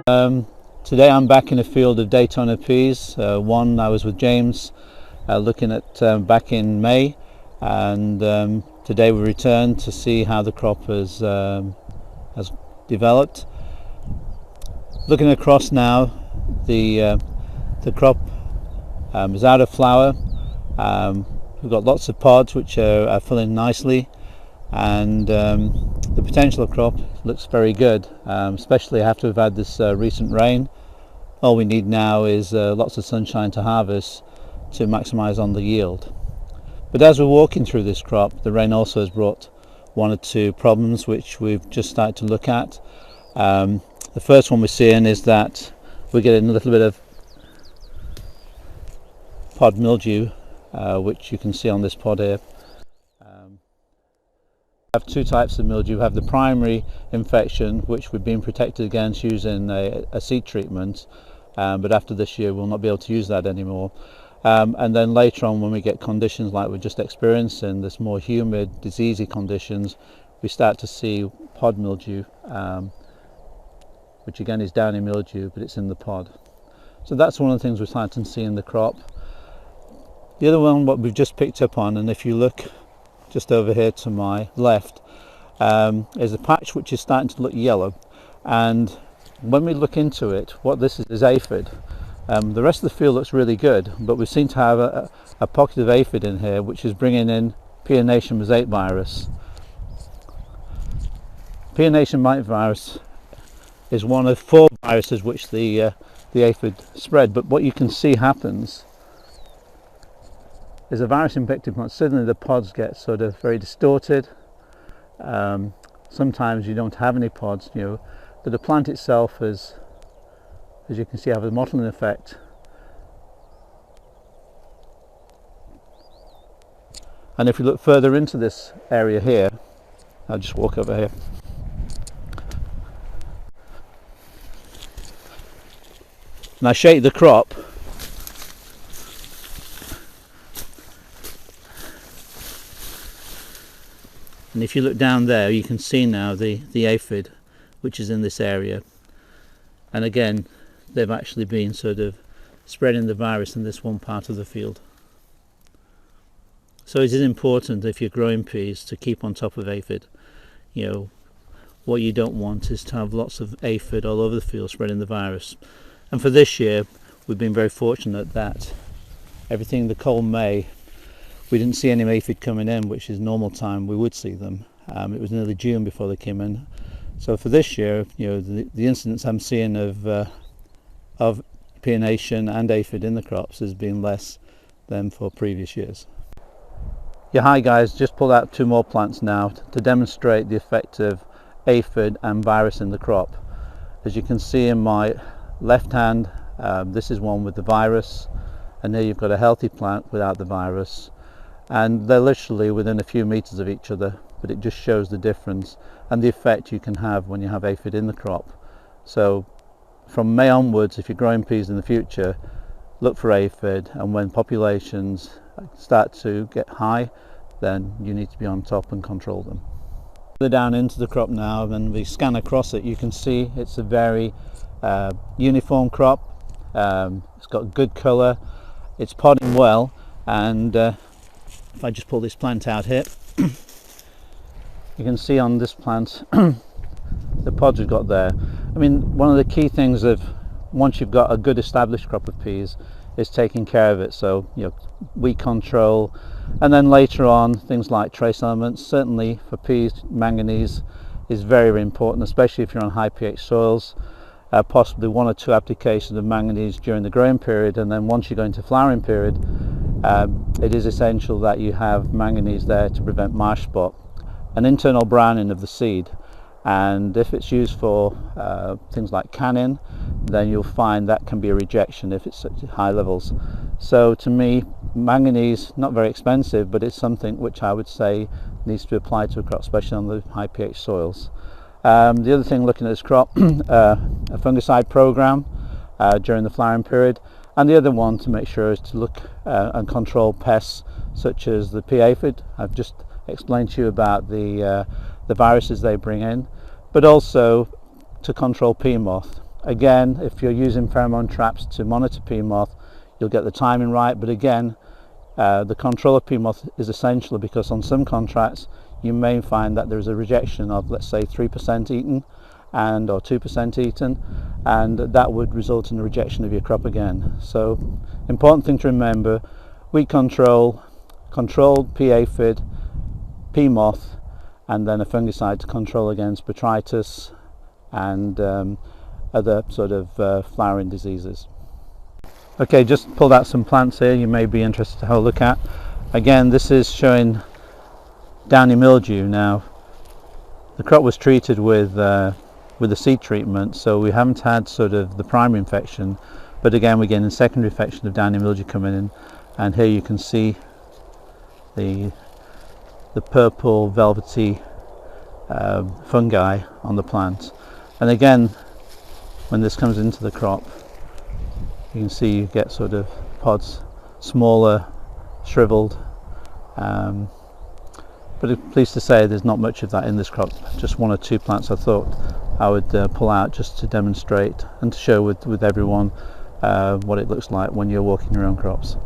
Today I'm back in a field of Daytona peas. One I was with James looking at back in May, and today we returned to see how the crop has developed. Looking across now, the crop is out of flower. We've got lots of pods which are filling nicely, and the potential of crop looks very good, especially after we've had this recent rain. All we need now is lots of sunshine to harvest to maximize on the yield. But as we're walking through this crop, the rain also has brought one or two problems which we've just started to look at. The first one we're seeing is that we're getting a little bit of pod mildew, which you can see on this pod here. We have two types of mildew. We have the primary infection, which we've been protected against using a seed treatment, but after this year we'll not be able to use that anymore. And then later on, when we get conditions like we're just experiencing, this more humid, diseasey conditions, we start to see pod mildew, which again is downy mildew, but it's in the pod. So that's one of the things we're starting to see in the crop. The other one, what we've just picked up on, and if you look just over here to my left, is a patch which is starting to look yellow, and when we look into it, what this is aphid. The rest of the field looks really good, but we seem to have a pocket of aphid in here which is bringing in peonation mosaic virus. Peonation mosaic virus is one of 4 viruses which the aphid spread, but what you can see happens is a virus infected plant. Suddenly the pods get sort of very distorted. Sometimes you don't have any pods, but the plant itself is, as you can see, have a mottling effect. And if you look further into this area here, I'll just walk over here. And I shake the crop, and if you look down there, you can see now the aphid which is in this area. And again, they've actually been sort of spreading the virus in this one part of the field. So it is important, if you're growing peas, to keep on top of aphid. What you don't want is to have lots of aphid all over the field spreading the virus. And for this year, we've been very fortunate that everything, the cold May, we didn't see any aphid coming in, which is normal time we would see them. It was nearly June before they came in. So for this year, the incidence I'm seeing of peonation and aphid in the crops has been less than for previous years. Yeah, hi guys, just pulled out 2 more plants now to demonstrate the effect of aphid and virus in the crop. As you can see in my left hand, this is one with the virus, and here you've got a healthy plant without the virus, and they're literally within a few meters of each other, but it just shows the difference and the effect you can have when you have aphid in the crop. So from May onwards, if you're growing peas in the future, look for aphid, and when populations start to get high, then you need to be on top and control them. Further down into the crop now, and we scan across it, you can see it's a very uniform crop. It's got good colour, it's podding well, and if I just pull this plant out here, you can see on this plant the pods we've got there. I mean, one of the key things of once you've got a good established crop of peas is taking care of it. So weed control, and then later on things like trace elements. Certainly for peas, manganese is very, very important, especially if you're on high pH soils. Possibly 1 or 2 applications of manganese during the growing period, and then once you go into flowering period, it is essential that you have manganese there to prevent marsh spot, an internal browning of the seed. And if it's used for things like canning, then you'll find that can be a rejection if it's at high levels. So to me, manganese, not very expensive, but it's something which I would say needs to be applied to a crop, especially on the high pH soils. The other thing, looking at this crop, a fungicide program during the flowering period, and the other one to make sure is to look and control pests such as the pea aphid. I've just explained to you about the viruses they bring in, but also to control pea moth. Again, if you're using pheromone traps to monitor pea moth, you'll get the timing right, but again, the control of pea moth is essential, because on some contracts you may find that there's a rejection of, let's say, 3% eaten or 2% eaten, and that would result in a rejection of your crop again. So important thing to remember: weed control, controlled pea aphid, pea moth, and then a fungicide to control against botrytis and other sort of flowering diseases. Okay, just pulled out some plants here you may be interested to have a look at. Again, this is showing downy mildew. Now, the crop was treated with a seed treatment, so we haven't had sort of the primary infection, but again we're getting a secondary infection of downy mildew coming in, and here you can see the purple velvety fungi on the plant. And again, when this comes into the crop, you can see you get sort of pods, smaller, shriveled, but I'm pleased to say there's not much of that in this crop. Just one or two plants I thought I would pull out just to demonstrate and to show with everyone what it looks like when you're walking your own crops.